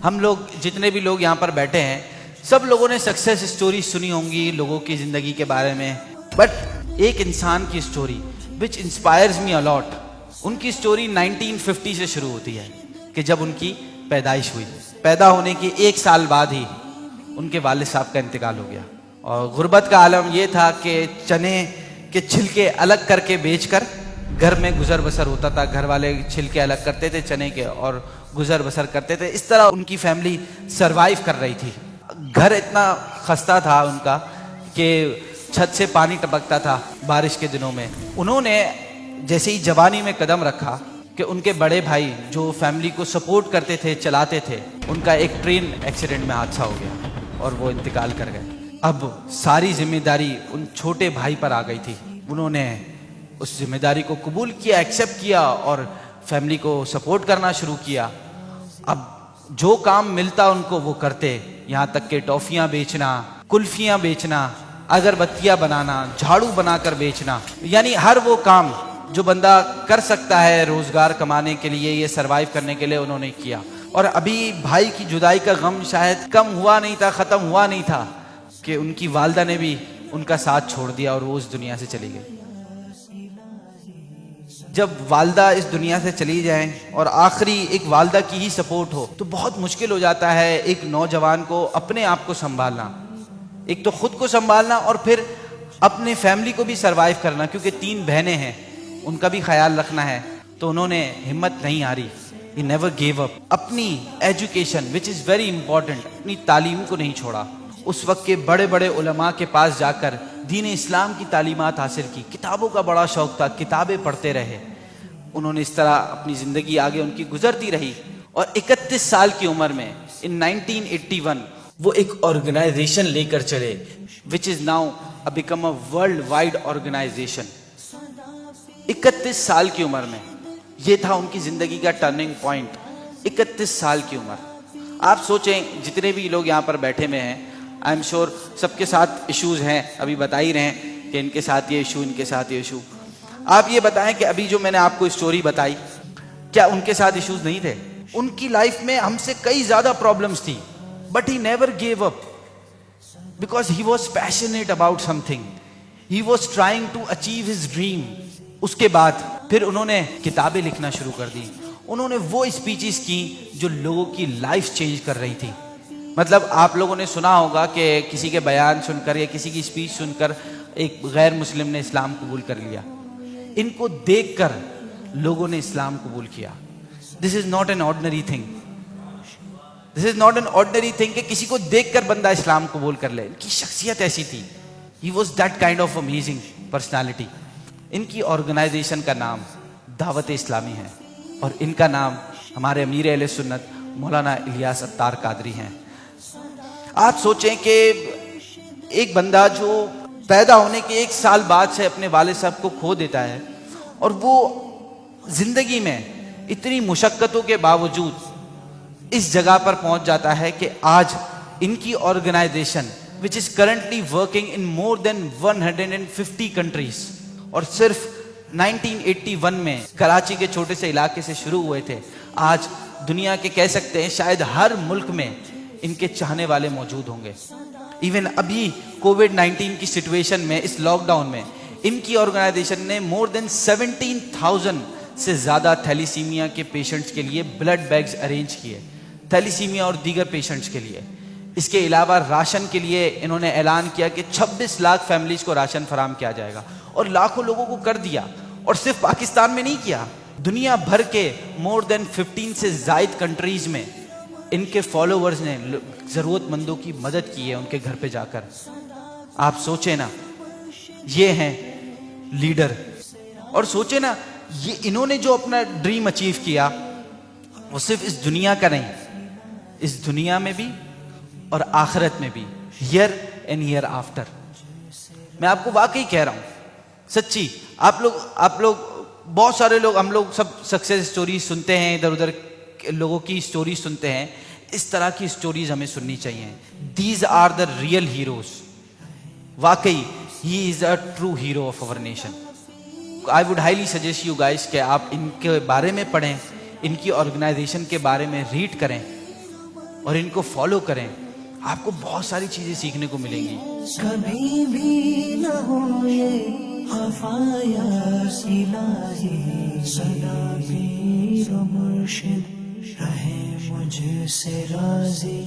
ہم لوگ جتنے بھی لوگ یہاں پر بیٹھے ہیں سب لوگوں نے سکسیس سٹوری سنی ہوں گی لوگوں کی زندگی کے بارے میں, بٹ ایک انسان کی سٹوری وچ انسپائرز می الاٹ. ان کی سٹوری 1950 سے شروع ہوتی ہے کہ جب ان کی پیدائش ہوئی. پیدا ہونے کے 1 سال بعد ہی ان کے والد صاحب کا انتقال ہو گیا, اور غربت کا عالم یہ تھا کہ چنے کے چھلکے الگ کر کے بیچ کر گھر میں گزر بسر ہوتا تھا. گھر والے چھلکے الگ کرتے تھے چنے کے اور گزر بسر کرتے تھے. اس طرح ان کی فیملی سروائیو کر رہی تھی. گھر اتنا خستہ تھا ان کا کہ چھت سے پانی ٹپکتا تھا بارش کے دنوں میں. انہوں نے جیسے ہی جوانی میں قدم رکھا کہ ان کے بڑے بھائی جو فیملی کو سپورٹ کرتے تھے, چلاتے تھے, ان کا ایک ٹرین ایکسیڈنٹ میں حادثہ ہو گیا اور وہ انتقال کر گئے. اب ساری ذمہ داری ان چھوٹے بھائی پر آ گئی تھی. انہوں نے اس ذمہ داری کو قبول کیا, ایکسیپٹ کیا اور فیملی کو سپورٹ کرنا شروع کیا. اب جو کام ملتا ان کو وہ کرتے, یہاں تک کہ ٹافیاں بیچنا, کلفیاں بیچنا, اگربتیاں بنانا, جھاڑو بنا کر بیچنا, یعنی ہر وہ کام جو بندہ کر سکتا ہے روزگار کمانے کے لیے, یہ سروائیو کرنے کے لیے, انہوں نے کیا. اور ابھی بھائی کی جدائی کا غم شاید کم ہوا نہیں تھا, ختم ہوا نہیں تھا کہ ان کی والدہ نے بھی ان کا ساتھ چھوڑ دیا اور وہ اس دنیا سے چلی گئی. جب والدہ اس دنیا سے چلی جائیں اور آخری ایک والدہ کی ہی سپورٹ ہو تو بہت مشکل ہو جاتا ہے ایک نوجوان کو اپنے آپ کو سنبھالنا. ایک تو خود کو سنبھالنا اور پھر اپنے فیملی کو بھی سروائیو کرنا, کیونکہ 3 بہنیں ہیں, ان کا بھی خیال رکھنا ہے. تو انہوں نے ہمت نہیں ہاری, he never gave up. اپنی education which is very important, اپنی تعلیم کو نہیں چھوڑا. اس وقت کے بڑے بڑے علماء کے پاس جا کر دین اسلام کی تعلیمات حاصل کی. کتابوں کا بڑا شوق تھا, کتابیں پڑھتے رہے. انہوں نے اس طرح اپنی زندگی آگے ان کی گزرتی رہی, اور 31 سال کی عمر میں in 1981 وہ ایک آرگنائزیشن لے کر چلے which is now become a world wide organization. 31 سال کی عمر میں یہ تھا ان کی زندگی کا ٹرننگ پوائنٹ. 31 سال کی عمر. آپ سوچیں جتنے بھی لوگ یہاں پر بیٹھے ہوئے ہیں, آئی ایم شیور سب کے ساتھ ایشوز ہیں, ابھی بتا ہی رہے ہیں کہ ان کے ساتھ یہ ایشو, ان کے ساتھ یہ ایشو. آپ یہ بتائیں کہ ابھی جو میں نے آپ کو اسٹوری بتائی, کیا ان کے ساتھ ایشوز نہیں تھے؟ ان کی لائف میں ہم سے کئی زیادہ پرابلمز تھی, but he never gave up because he was passionate about something. He was trying to achieve his dream. اس کے بعد پھر انہوں نے کتابیں لکھنا شروع کر دی. انہوں نے وہ اسپیچز کی جو لوگوں کی لائف چینج کر رہی تھی. مطلب آپ لوگوں نے سنا ہوگا کہ کسی کے بیان سن کر یا کسی کی اسپیچ سن کر ایک غیر مسلم نے اسلام قبول کر لیا. ان کو دیکھ کر لوگوں نے اسلام قبول کیا. This is not an ordinary thing. This is not an ordinary thing کہ کسی کو دیکھ کر بندہ اسلام قبول کر لے. ان کی شخصیت ایسی تھی. He was that kind of amazing personality. ان کی آرگنائزیشن کا نام دعوت اسلامی ہے, اور ان کا نام ہمارے امیر اہل سنت مولانا الیاس اتار قادری ہیں. آپ سوچیں کہ ایک بندہ جو پیدا ہونے کے 1 سال بعد سے اپنے والد صاحب کو کھو دیتا ہے, اور وہ زندگی میں اتنی مشقتوں کے باوجود اس جگہ پر پہنچ جاتا ہے کہ آج ان کی organization which is currently working in more than 150 countries, اور صرف 1981 میں کراچی کے چھوٹے سے علاقے سے شروع ہوئے تھے. آج دنیا کے کہہ سکتے ہیں شاید ہر ملک میں ان کے چاہنے والے موجود ہوں گے. ایون ابھی کووڈ-19 کی سچویشن میں, اس لاک ڈاؤن میں, ان کی آرگنائزیشن نے مور دین 17,000 سے زیادہ تھیلیسیمیا کے پیشنٹس کے لیے بلڈ بیگز ارینج کیے, تھیلیسیمیا اور دیگر پیشنٹس کے لیے. اس کے علاوہ راشن کے لیے انہوں نے اعلان کیا کہ 26 لاکھ فیملیز کو راشن فراہم کیا جائے گا, اور لاکھوں لوگوں کو کر دیا. اور صرف پاکستان میں نہیں کیا, دنیا بھر کے مور دین 15 سے زائد کنٹریز میں ان کے فالوورز نے ضرورت مندوں کی مدد کی ہے ان کے گھر پہ جا کر. آپ سوچیں نا, یہ ہیں لیڈر. اور سوچیں نا, یہ انہوں نے جو اپنا ڈریم اچیو کیا وہ صرف اس دنیا کا نہیں, اس دنیا میں بھی اور آخرت میں بھی, ہیئر اینڈ ہیئر آفٹر. میں آپ کو واقعی کہہ رہا ہوں, سچی. آپ لوگ بہت سارے لوگ, ہم لوگ سب سکسیس سٹوریز سنتے ہیں, ادھر ادھر لوگوں کی سٹوریز سنتے ہیں. اس طرح کی سٹوریز ہمیں سننی چاہیے. These are the real heroes. واقعی he is a true hero of our nation. I would highly suggest you guys کہ آپ ان کے بارے میں پڑھیں, ان کی آرگنائزیشن کے بارے میں ریڈ کریں. اور ان کو فالو کریں، آپ کو بہت ساری چیزیں سیکھنے کو ملیں گی۔ کبھی بھی نہ ہو یہ خفایا الہی، سدا پیر و مرشد رہے مجھ سے راضی۔